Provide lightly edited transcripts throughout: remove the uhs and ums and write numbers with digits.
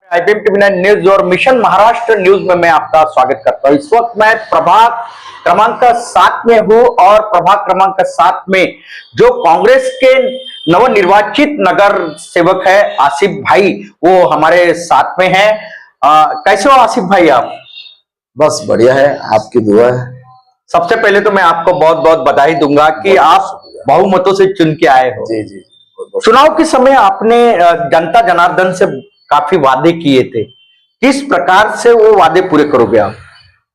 IPM TV news और mission Maharashtra news में मैं आपका स्वागत करता हूं। इस वक्त मैं प्रभाग क्रमांक 7 में हूं और प्रभाग क्रमांक 7 में जो कांग्रेस के नवनिर्वाचित नगर सेवक है आसिफ भाई, वो हमारे साथ में हैं। कैसे हो आसिफ भाई आप? बस बढ़िया है, आपकी दुआ है। सबसे पहले तो मैं आपको बहुत बहुत बधाई दूंगा कि आप बहुमतों से चुन के आए हो। जी जी। चुनाव के समय आपने जनता जनार्दन से काफी वादे किए थे, किस प्रकार से वो वादे पूरे करोगे आप?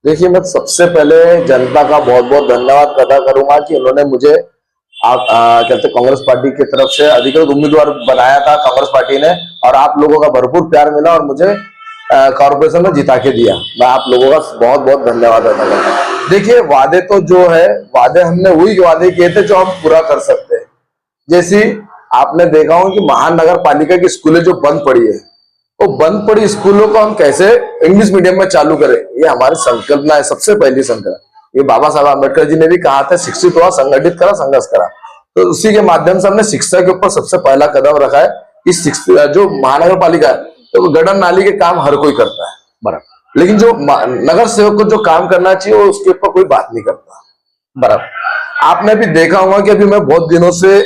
देखिए, मैं सबसे पहले जनता का बहुत बहुत धन्यवाद अदा करूंगा कि उन्होंने मुझे कहते कांग्रेस पार्टी की तरफ से अधिकृत उम्मीदवार बनाया था कांग्रेस पार्टी ने, और आप लोगों का भरपूर प्यार मिला और मुझे कॉर्पोरेशन में जिता के दिया। मैं आप लोगों का बहुत बहुत धन्यवाद अदा करता हूँ। देखिए, वादे तो जो है, वादे हमने वही वादे किए थे जो हम पूरा कर सकते हैं। जैसे आपने देखा हो कि महानगर पालिका की स्कूलें जो बंद पड़ी है, तो बंद पड़ी स्कूलों को हम कैसे इंग्लिश मीडियम में चालू करें, ये हमारी संकल्पना है। सबसे पहली संकल्प ये बाबा साहब आम्बेडकर जी ने भी कहा था, शिक्षित हुआ, संगठित करा, संघर्ष करा। तो उसी के माध्यम से हमने शिक्षा के ऊपर सबसे पहला कदम रखा है। इस शिक्षा जो महानगर पालिका है, तो गटर नाली के काम हर कोई करता है बराबर, लेकिन जो नगर सेवक को जो काम करना चाहिए वो उसके ऊपर कोई बात नहीं करता बराबर। आपने भी देखा होगा कि अभी मैं बहुत दिनों से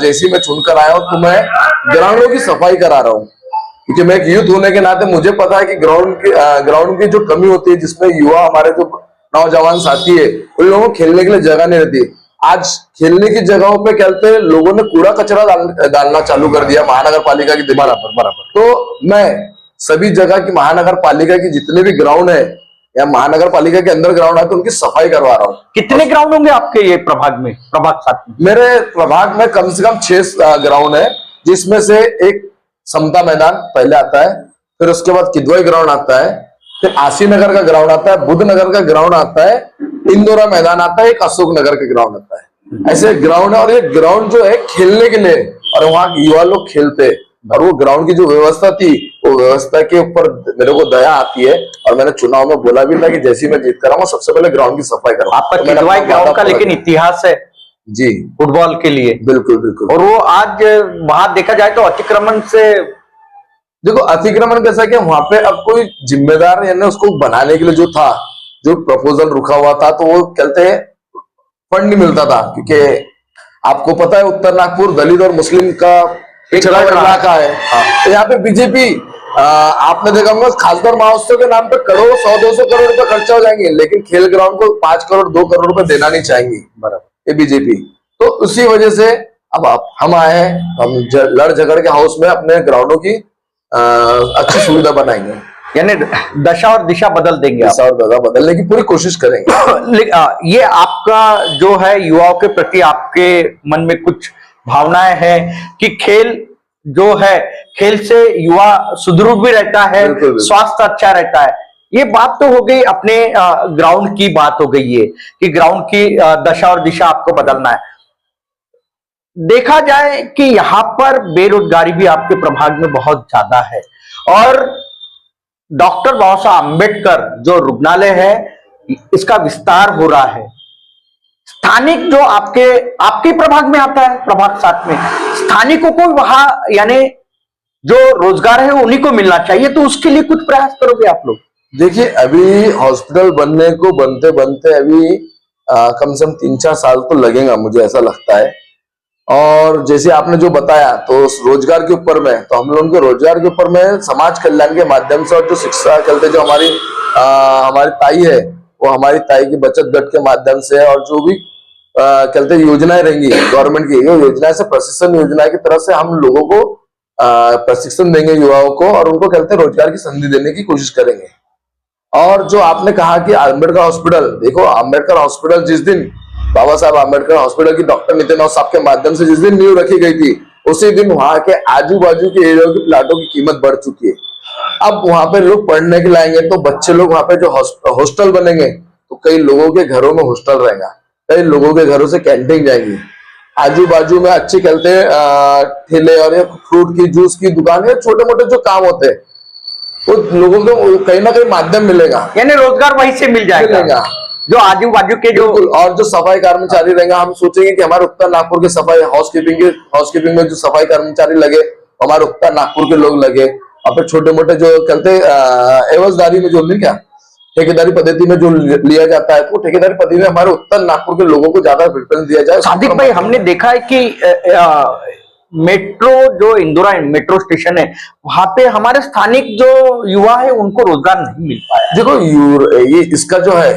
जैसे मैं चुनकर आया हूं, तो मैं ग्राउंडों की सफाई करा रहा हूँ, क्योंकि मैं एक यूथ होने के नाते मुझे पता है कि ग्राउंड की जो कमी होती है, जिसमें युवा हमारे जो नौजवान साथी है, उन लोगों को खेलने के लिए जगह नहीं रहती। आज खेलने की जगहों पे कहते हैं लोगों ने कूड़ा कचरा डालना चालू कर दिया महानगर पालिका की बराबर। तो मैं सभी जगह की महानगर पालिका की जितने भी ग्राउंड है या महानगर पालिका के अंदर ग्राउंड है, तो उनकी सफाई करवा रहा हूँ। कितने ग्राउंड होंगे आपके ये प्रभाग में, प्रभाग 7 में? मेरे प्रभाग में कम से कम 6 ग्राउंड है, जिसमें से एक समता मैदान पहले आता है, फिर उसके बाद किदवई ग्राउंड आता है, फिर आशी नगर का ग्राउंड आता है, बुद्ध नगर का ग्राउंड आता है, इंदौरा मैदान आता है, एक अशोक नगर का ग्राउंड आता है। ऐसे ग्राउंड है, और ये ग्राउंड जो है खेलने के लिए, और वहाँ युवा लोग खेलते हैं। और वो ग्राउंड की जो व्यवस्था थी, वो व्यवस्था के ऊपर मेरे को दया आती है, और मैंने चुनाव में बोला भी था कि जैसे ही मैं जीत कर आऊंगा, सबसे पहले ग्राउंड की सफाई करूंगा। आपका किदवई ग्राउंड का लेकिन इतिहास है जी फुटबॉल के लिए। बिल्कुल बिल्कुल। और वो आज वहां देखा जाए तो अतिक्रमण से, देखो अतिक्रमण कैसा कि वहां पे अब कोई जिम्मेदार यानी उसको बनाने के लिए जो था, जो प्रपोजल रुका हुआ था, तो वो कहते हैं फंड नहीं मिलता था, क्योंकि आपको पता है उत्तर नागपुर दलित और मुस्लिम का पिछड़ा इलाका है। तो यहाँ पे बीजेपी आपने देखा होगा खासदार महोत्सव के नाम पे करोड़ 100-200 करोड़ रुपए खर्चा हो जाएंगे, लेकिन खेल ग्राउंड को 5 करोड़ 2 करोड़ रुपए देना नहीं चाहेंगे बराबर ये बीजेपी। तो उसी वजह से अब हम आए हैं, हम लड़ झगड़ के हाउस में अपने ग्राउंडों की अच्छी सुविधा बनाएंगे, यानी दशा और दिशा बदल देंगे, दशा और दशा बदलने की पूरी कोशिश करेंगे। ये आपका जो है युवाओं के प्रति आपके मन में कुछ भावनाएं हैं कि खेल जो है, खेल से युवा सुदृढ़ भी रहता है, स्वास्थ्य अच्छा रहता है। ये बात तो हो गई, अपने ग्राउंड की बात हो गई है कि ग्राउंड की दशा और दिशा आपको बदलना है। देखा जाए कि यहाँ पर बेरोजगारी भी आपके प्रभाग में बहुत ज्यादा है, और डॉक्टर बाबा साहब आम्बेडकर जो रुग्णालय है, इसका विस्तार हो रहा है। स्थानिक जो आपके प्रभाग में आता है, प्रभाग 7 में स्थानिकों को वहां यानी जो रोजगार है उन्हीं को मिलना चाहिए, तो उसके लिए कुछ प्रयास करोगे आप लोग? देखिए, अभी हॉस्पिटल बनने को बनते बनते अभी कम से कम 3-4 साल तो लगेगा, मुझे ऐसा लगता है। और जैसे आपने जो बताया, तो रोजगार के ऊपर में, तो हम लोगों के रोजगार के ऊपर में समाज कल्याण के माध्यम से, और जो शिक्षा चलते जो हमारी ताई है, वो हमारी ताई की बचत गट के माध्यम से, और जो भी चलते योजनाएं रहेंगी गवर्नमेंट की, ये योजना से प्रशिक्षण योजना की तरफ से हम लोगों को प्रशिक्षण देंगे युवाओं को, और उनको कहते रोजगार की संधि देने की कोशिश करेंगे। और जो आपने कहा कि अम्बेडकर हॉस्पिटल, देखो अम्बेडकर हॉस्पिटल जिस दिन बाबा साहब आम्बेडकर हॉस्पिटल की डॉक्टर नितिन साहब के माध्यम से जिस दिन नींव रखी गई थी, उसी दिन वहां के आजू बाजू के एरिया की प्लाटों की कीमत बढ़ चुकी है। अब वहां पे लोग पढ़ने के लिए आएंगे, तो बच्चे लोग वहां पे जो हॉस्टल बनेंगे, तो कई लोगों के घरों में हॉस्टल रहेगा, कई लोगों के घरों से कैंटीन जाएंगी। आजू बाजू में अच्छे कहते ठेले और फ्रूट की, जूस की दुकान, या छोटे मोटे जो काम होते हैं, वो लोगों को कहीं ना कहीं माध्यम मिलेगा, यानी रोजगार वहीं से मिल जाएगा। जो आजू बाजू के जो, और जो सफाई कर्मचारी रहेंगे, हम सोचेंगे कि हमारे उत्तर नागपुर के सफाई हाउसकीपिंग में जो सफाई कर्मचारी लगे, हमारे उत्तर नागपुर के लोग लगे, और फिर छोटे मोटे जो कहते एवजदारी में जो नहीं क्या ठेकेदारी पद्धति में जो लिया जाता है, तो ठेकेदारी पद्धति में हमारे उत्तर नागपुर के लोगों को ज्यादा प्रेफरेंस दिया जाए। सादिक भाई, हमने देखा है कि मेट्रो जो इंदौरा मेट्रो स्टेशन है, वहां पे हमारे स्थानिक जो युवा है उनको रोजगार नहीं मिल पाया। देखो ये इसका जो है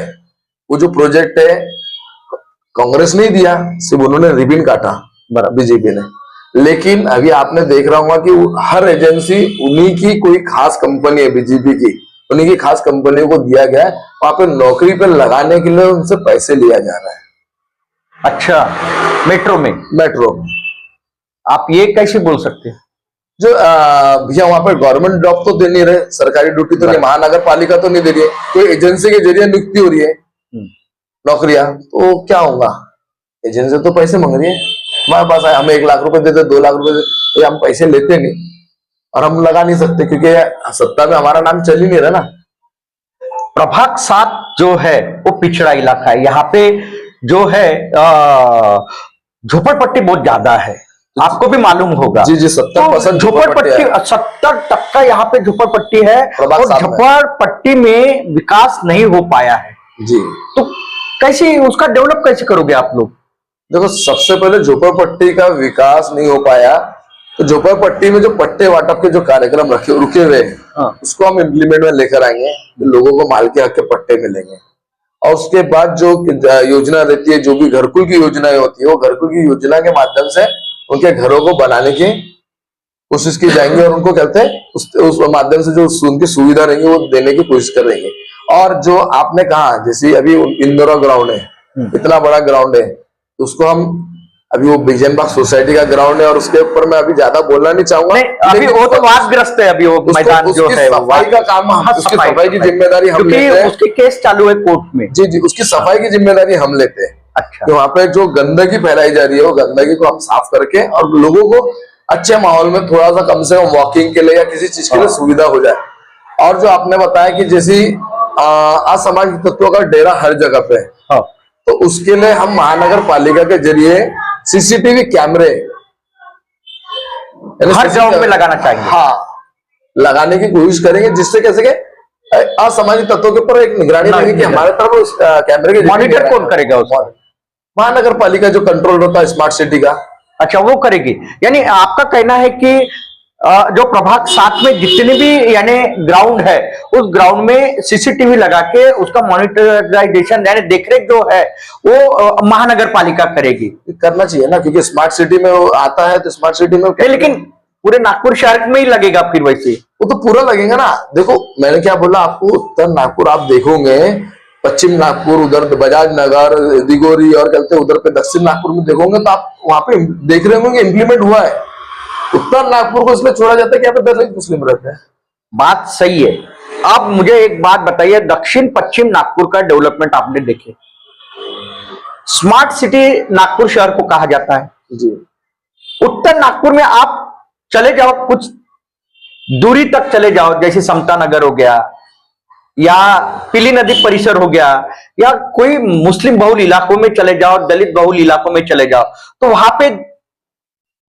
वो जो प्रोजेक्ट है कांग्रेस ने दिया, सिर्फ उन्होंने रिबन काटा बीजेपी ने। लेकिन अभी आपने देख रहा होगा कि हर एजेंसी उन्हीं की कोई खास कंपनी है, बीजेपी की उन्हीं की खास कंपनियों को दिया गया है, वहां पे नौकरी पे लगाने के लिए उनसे पैसे लिया जा रहा है। अच्छा, मेट्रो में आप ये कैसे बोल सकते हैं? जो भैया वहां पर गवर्नमेंट जॉब तो दे नहीं रहे, सरकारी ड्यूटी तो नहीं, महानगर पालिका तो नहीं दे रही है, कोई एजेंसी के जरिए नियुक्ति हो रही है नौकरियां, तो क्या होगा? एजेंसी तो पैसे मांग रही है, हमारे पास है, हमें 1 लाख रुपए देते, 2 लाख रुपए देते, हम पैसे लेते नहीं और हम लगा नहीं सकते क्योंकि सत्ता में हमारा नाम चल ही नहीं रहा ना। प्रभाग 7 जो है वो पिछड़ा इलाका है, यहाँ पे जो है झोपड़पट्टी बहुत ज्यादा है, आपको भी मालूम होगा। जी जी, 70% झोपड़पट्टी, 70% यहाँ पे झोपड़पट्टी है और झोपड़पट्टी में विकास नहीं हो पाया है जी। तो कैसे उसका डेवलप कैसे करोगे आप लोग? देखो, सबसे पहले झोपड़पट्टी का विकास नहीं हो पाया तो झोपड़पट्टी में जो पट्टे वाटप के जो कार्यक्रम रुके हुए हैं उसको हम इम्प्लीमेंट में लेकर आएंगे, लोगों को माल के हक के पट्टे मिलेंगे। और उसके बाद जो योजना रहती है, जो भी घरकुल की योजनाएं होती है, वो घरकुल की योजना के माध्यम से उनके घरों को बनाने की कोशिश की जाएंगी और उनको कहते हैं उस माध्यम से जो उनकी सुविधा रहेंगी वो देने की कोशिश करेंगे। और जो आपने कहा, जैसे अभी इंदौरा ग्राउंड है, इतना बड़ा ग्राउंड है, तो उसको हम अभी वो बिजनबाग सोसाइटी का ग्राउंड है और उसके ऊपर मैं अभी ज्यादा बोलना नहीं चाहूंगा, अभी वो तो वादग्रस्त है, अभी वो मैदान जो है सफाई का काम, उसकी सफाई की जिम्मेदारी हम लेते हैं, उसके केस चालू है कोर्ट में। जी जी, उसकी सफाई की जिम्मेदारी हम लेते हैं। अच्छा, तो वहां पे जो गंदगी फैलाई जा रही है वो गंदगी को हम साफ करके और लोगों को अच्छे माहौल में थोड़ा सा कम से कम वॉकिंग के लिए या किसी चीज के लिए सुविधा हो जाए। और जो आपने बताया कि जैसी असामाजिक तत्वों का डेरा हर जगह पे है, तो उसके लिए हम महानगर पालिका के जरिए सीसीटीवी कैमरे हर जगह पे लगाना चाहिए। हाँ, लगाने की कोशिश करेंगे, जिससे कैसे असामाजिक तत्वों के ऊपर एक निगरानी रहेगी कि हमारे तरफ उस कैमरे के मॉनिटर कौन करेगा उसको? महानगर पालिका जो कंट्रोल रहता है स्मार्ट सिटी का। अच्छा, वो करेगी। यानी आपका कहना है कि जो प्रभाग 7 में जितने भी यानी ग्राउंड है, उस ग्राउंड में सीसीटीवी लगा के उसका मॉनिटराइजेशन यानी देखरेख जो है वो महानगर पालिका करेगी। करना चाहिए ना, क्योंकि स्मार्ट सिटी में वो आता है तो स्मार्ट सिटी में लेकिन पूरे नागपुर शहर में ही लगेगा फिर वैसे? वो तो पूरा लगेगा ना। देखो, मैंने क्या बोला आपको, उत्तर नागपुर आप देखोगे, पश्चिम नागपुर उधर बजाज नगर, दिगोरी और कहते उधर पे दक्षिण नागपुर में देखोगे तो आप वहां पे देख रहे होंगे इम्प्लीमेंट हुआ है। उत्तर नागपुर को इसलिए छोड़ा जाता है कि यहाँ पे 10 मुस्लिम रहते हैं। बात सही है। आप मुझे एक बात बताइए, दक्षिण पश्चिम नागपुर का डेवलपमेंट आपने देखे, स्मार्ट सिटी नागपुर शहर को कहा जाता है जी। उत्तर नागपुर में आप चले जाओ, कुछ दूरी तक चले जाओ, जैसे समता नगर हो गया या पीली नदी परिसर हो गया या कोई मुस्लिम बहुल इलाकों में चले जाओ, दलित बहुल इलाकों में चले जाओ, तो वहां पे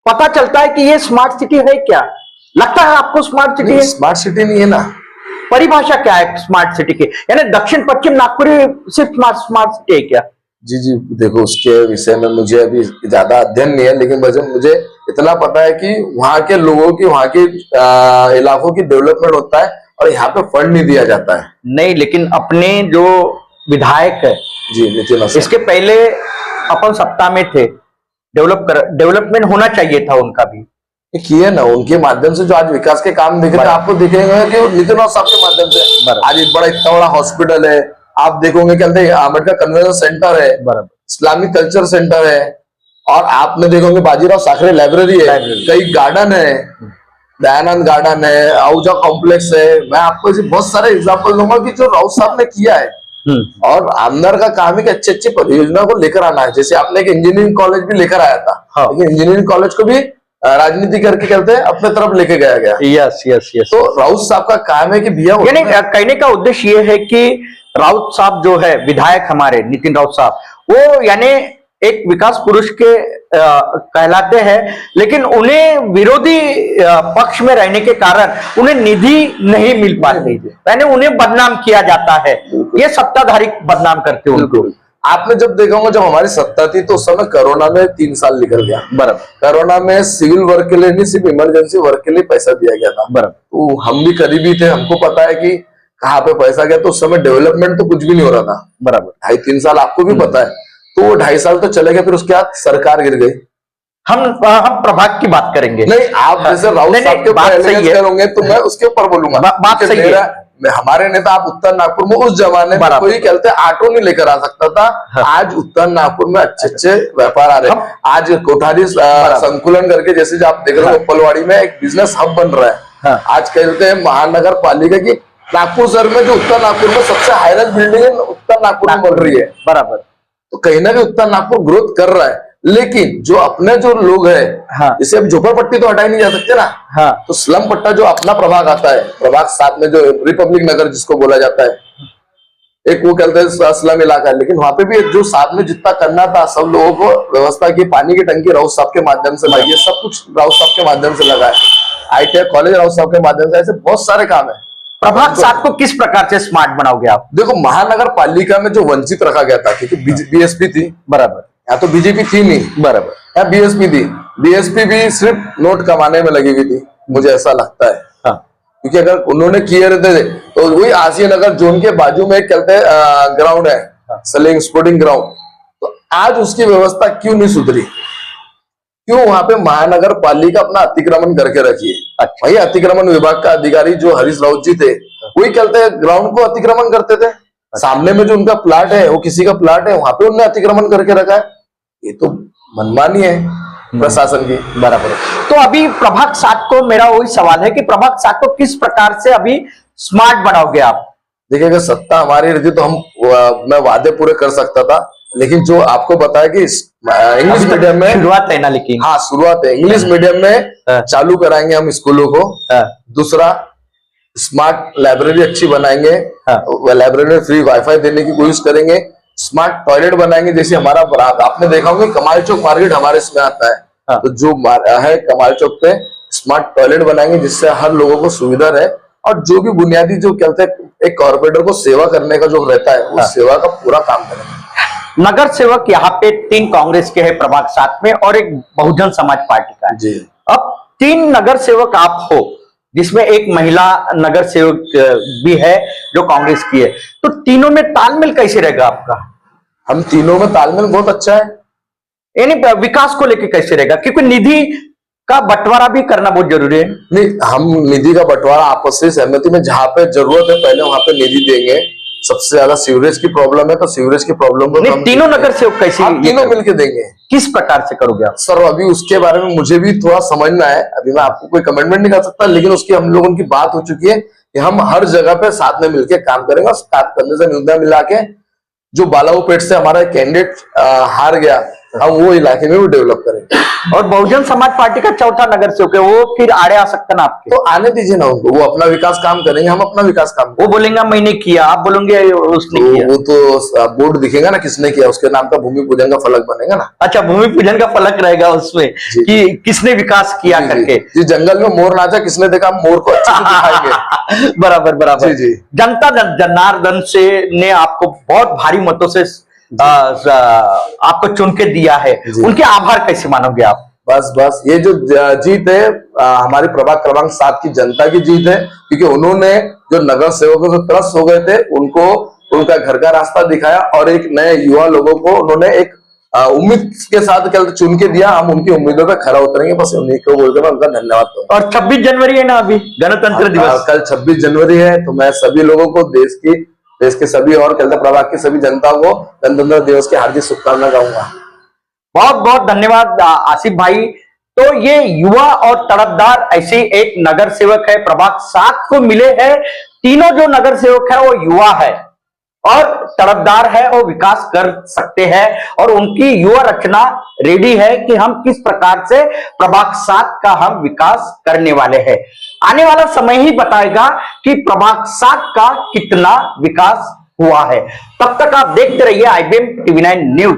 पता चलता है कि ये स्मार्ट सिटी है क्या? लगता है आपको स्मार्ट सिटी है? स्मार्ट सिटी नहीं है ना। परिभाषा क्या है स्मार्ट सिटी की? यानी दक्षिण पश्चिम नागपुर सिर्फ स्मार्ट सिटी है क्या? जी जी, देखो उसके विषय में मुझे अभी ज्यादा अध्ययन नहीं है, लेकिन मुझे इतना पता है कि वहां के लोगों की, वहां के इलाकों की डेवलपमेंट होता है और यहाँ पे फंड नहीं दिया जाता है। नहीं, लेकिन अपने जो विधायक है जी नितिन, इसके पहले अपन सत्ता में थे, डेवलपमेंट होना चाहिए था उनका भी, किए ना। उनके माध्यम से जो आज विकास के काम दिख रहे हैं, आपको दिखेंगे कि नितिन साहब के माध्यम से आज एक इतना बड़ा हॉस्पिटल है, आप देखोगे कहते हैं आंबेडकर कन्वेंशन सेंटर है, इस्लामिक कल्चर सेंटर है, और आपने देखोगे बाजीराव साखरे लाइब्रेरी है, कई गार्डन है, दयानंद गार्डन है, आहूजा कॉम्प्लेक्स है। मैं आपको ऐसे बहुत सारे एग्जाम्पल दूंगा कि जो राउत साहब ने किया है। और आमदार का काम है कि अच्छी अच्छी परियोजना को लेकर आना है। जैसे आपने एक इंजीनियरिंग कॉलेज भी लेकर आया था, लेकिन इंजीनियरिंग कॉलेज को भी राजनीति करके कहते हैं अपने तरफ लेके गया गया। Yes yes yes. तो राउत साहब का काम है कि भैया, यानी कहने का उद्देश्य ये है कि राउत साहब जो है विधायक हमारे नितिन राउत साहब, वो यानी एक विकास पुरुष के कहलाते हैं, लेकिन उन्हें विरोधी पक्ष में रहने के कारण उन्हें निधि नहीं मिल पाती, यानी उन्हें बदनाम किया जाता है, ये सत्ताधारी बदनाम करते हैं उनको। आपने जब देखा होगा, जब हमारी सत्ता थी तो उस समय कोरोना में 3 साल निकल गया। बराबर। कोरोना में सिविल वर्क के लिए नहीं, सिर्फ इमरजेंसी वर्क के लिए पैसा दिया गया था। बराबर। तो हम भी करीबी थे, हमको पता है कि कहाँ पे पैसा गया। तो उस समय डेवलपमेंट तो कुछ भी नहीं हो रहा था। बराबर। 2.5-3 साल आपको भी पता है। तो वो 2.5 साल तो चले गए, फिर उसके बाद सरकार गिर गई। हम प्रभाग की बात करेंगे। नहीं, आप जैसे राउत साहब के ऊपर एलिगेंस करोगे तो मैं उसके ऊपर बोलूंगा। बात सही है। हमारे नेता, आप उत्तर नागपुर में उस जमाने में कोई कहते ऑटो नहीं लेकर आ सकता था। हाँ। आज उत्तर नागपुर में अच्छे व्यापार आ रहे हैं। आज कोठारी संकुलन करके, जैसे जो आप देख रहे हो पलवाड़ी में एक बिजनेस हब बन रहा है। हाँ। आज कहते हैं महानगर पालिका की नागपुर शहर में जो उत्तर नागपुर में सबसे हाईराइज बिल्डिंग है उत्तर नागपुर में बन रही है। बराबर। तो कहीं ना कहीं उत्तर नागपुर ग्रोथ कर रहा है, लेकिन जो अपने जो लोग हैं, हाँ। इसे अब झोपड़पट्टी तो हटाई नहीं जा सकते ना। हाँ। तो स्लम पट्टा जो अपना प्रभाग आता है, प्रभाग 7 में जो रिपब्लिक नगर जिसको बोला जाता है, एक वो कहते हैं स्लम इलाका है, लेकिन वहां पे भी जो साथ में जितना करना था सब लोगों को व्यवस्था की। पानी की टंकी राउत साहब के माध्यम से लगी है, सब कुछ राउत साहब के माध्यम से लगा है। ITI कॉलेज राउत साहब के माध्यम से, ऐसे बहुत सारे काम है। प्रभाग 7 को किस प्रकार से स्मार्ट बनाओगे आप? देखो, महानगर पालिका में जो वंचित रखा गया था, क्योंकि बीएसपी थी। बराबर। यहाँ तो बीजेपी थी नहीं। बराबर। यहाँ बीएसपी थी। बीएसपी भी सिर्फ नोट कमाने में लगी हुई थी, मुझे ऐसा लगता है। हाँ। क्योंकि अगर उन्होंने किए रहते थे तो वही आसिया नगर जोन के बाजू में एक कहते हैं ग्राउंड है, सलिंग स्पोर्टिंग ग्राउंड। तो आज उसकी व्यवस्था क्यों नहीं सुधरी? क्यों वहां पे महानगर पालिका अपना अतिक्रमण करके रखी है? वही अतिक्रमण विभाग का अधिकारी जो हरीश राउत जी थे, वही कहते ग्राउंड को अतिक्रमण करते थे। सामने में जो उनका प्लाट है, वो किसी का प्लाट है, वहां पे उन्होंने अतिक्रमण करके रखा है। ये तो मनमानी है प्रशासन की। बराबर। तो अभी प्रभाग 7 को, मेरा वही सवाल है कि प्रभाग 7 को किस प्रकार से अभी स्मार्ट बनाओगे आप? देखिए, अगर सत्ता हमारी रहती तो मैं वादे पूरे कर सकता था, लेकिन जो आपको बताया कि इंग्लिश मीडियम में शुरुआत है ना, लेकिन हाँ शुरुआत है। इंग्लिश मीडियम में चालू कराएंगे हम स्कूलों को। दूसरा, स्मार्ट लाइब्रेरी अच्छी बनाएंगे। लाइब्रेरी में फ्री वाईफाई देने की कोशिश करेंगे। स्मार्ट टॉयलेट बनाएंगे, जैसे हमारा आपने देखा होगा कमाल चौक मार्केट हमारे इसमें आता है। तो जो है कमाल चौक पे स्मार्ट टॉयलेट बनाएंगे, जिससे हर लोगों को सुविधा रहे। और जो भी बुनियादी जो कहते हैं एक कॉर्पोरेटर को सेवा करने का जो रहता है, उस सेवा का पूरा काम करेंगे। नगर सेवक यहाँ पे 3 कांग्रेस के हैं प्रभाग 7 में और एक बहुजन समाज पार्टी का है। जी। अब 3 नगर सेवक आप हो, जिसमें एक महिला नगर सेवक भी है जो कांग्रेस की है, तो तीनों में तालमेल कैसे रहेगा आपका? हम तीनों में तालमेल बहुत अच्छा है। यानी विकास को लेकर कैसे रहेगा? क्योंकि निधि का बंटवारा भी करना बहुत जरूरी है। नहीं, हम निधि का बंटवारा आपसी सहमति में जहां पे जरूरत है पहले वहां पे निधि देंगे। सबसे ज्यादा सीवरेज की प्रॉब्लम है, तो सीवरेज की प्रॉब्लम को तीनों नगर सेवक कैसे तीनों मिलकर देंगे? किस प्रकार से करोगे आप? सर, अभी उसके बारे में मुझे भी थोड़ा समझना है। अभी मैं आपको कोई कमेंटमेंट नहीं कर सकता, लेकिन उसकी हम लोगों की बात हो चुकी है कि हम हर जगह पे साथ में मिलकर काम करेंगे। और काम करने से मुद्दा मिला के जो बालाऊपेट से हमारा कैंडिडेट हार गया, हम वो इलाके में भी डेवलप करेंगे। और बहुजन समाज पार्टी का चौथा नगर सेवक है, वो फिर आड़े आ सकता ना आपके? तो आने दीजिए ना उनको, वो अपना विकास काम करेंगे, हम अपना विकास काम करेंगे। वो बोलेंगे मैंने किया, आप बोलेंगे उसने किया। वो तो बोर्ड दिखेगा ना किसने किया, उसके नाम का भूमि पूजन का फलक बनेगा ना। अच्छा, भूमि पूजन का फलक रहेगा उसमें कि किसने विकास किया करके। जी, जंगल में मोर नाचा, किसने देखा, मोर को अच्छे से दिखाएंगे। बराबर बराबर। जी। जनता जनार्दन से ने आपको बहुत भारी मतों से आपको चुन के दिया है, उनके आभार कैसे मानोगे आप? बस ये जो जीत है हमारी प्रभाग क्रमांक 7 की जनता की जीत है, क्योंकि उन्होंने जो नगर सेवकों से त्रस्त हो गए थे उनको उनका घर का रास्ता दिखाया और एक नए युवा लोगों को उन्होंने एक उम्मीद के साथ कल चुन के दिया। हम उनकी उम्मीदों पे खरा उतरेंगे, बस उन्हीं को बोलकर मैं उनका धन्यवाद करूंगा। और 26 जनवरी है ना, अभी गणतंत्र दिवस। कल 26 जनवरी है, तो मैं सभी लोगों को देश के सभी और कहते प्रभाग की सभी जनता को गणतंत्र दिवस की हार्दिक शुभकामनाएं गाऊंगा। बहुत बहुत धन्यवाद आसिफ भाई। तो ये युवा और तड़पदार ऐसे एक नगर सेवक है, प्रभाग 7 को मिले हैं। तीनों जो नगर सेवक है वो युवा है और तड़पदार है, वो विकास कर सकते हैं और उनकी युवा रचना रेडी है कि हम किस प्रकार से प्रभाग 7 का हम विकास करने वाले हैं। आने वाला समय ही बताएगा कि प्रभाग 7 का कितना विकास हुआ है। तब तक आप देखते रहिए IBM TV9 न्यूज।